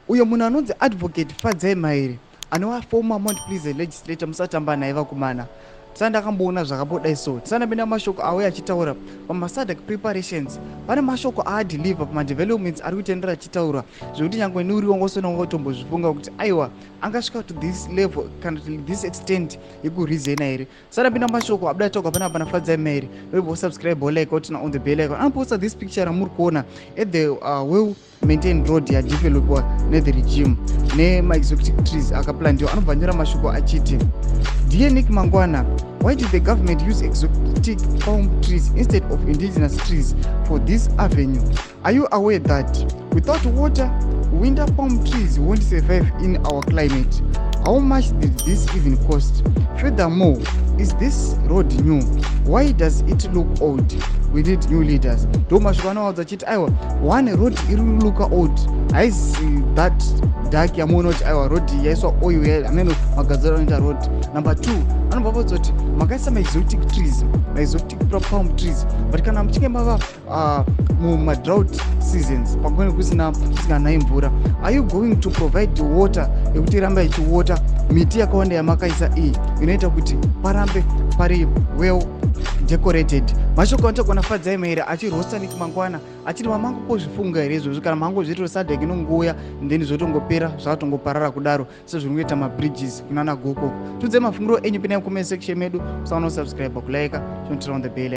uyo munhu anonzi advocate Fadzai Mahere anova former Mount Pleasant legislator musatamba naye vakomana. Tisana ndakamboona zvakambodai so. Tisana penda mashoko auya achitaura pamaSADC preparations. Pane mashoko aadeliver pamadevelopments ari kutendera achitaura zvekuti nyangwe nuriwo ngosona ngotombozvifunga kuti aiwa angasvika to this level kana to this extent yekurizena here. Tisana penda mashoko abuda taurwa pana Fadzai Mahere. Webo subscribe like out on the bell icon. Anoposta this picture ramuri kuona at the well maintained road yadevelopwa nethe regime nema-exotic trees akaplantiwa. Anobva mashoko achiti, Dear Nick Mangwana, why did the government use exotic palm trees instead of indigenous trees for this avenue? Are you aware that without water, winter palm trees won't survive in our climate? How much did this even cost? Furthermore, is this road new? Why does it look old? We need new leaders. One road look old. I see that dark yamonot our road yaiswa oil ameno magazero enter road. Number 2, anobva kuti makaisa exotic trees, exotic palm trees, but kana mchinge mava drought seasons pangoni kusina nayi mvura, are you going to provide the water yekuti ramba ichiwater miti yakawanda yamakaisa iyi inoita kuti parambe pari well decorated? Mashoko anotogona Fadzai Mahere achirosta Nick Mangwana achiti mamangu kozvifunga here izvozvo kana mangu zvitiro SADC inongouya then zvotongopera zvakatongoparara kudaro sezvinoita mabridges kunana goko. Tudze mafungiro enyu pina comment section medu. Usaona subscribe kulike, don't turn on the bell.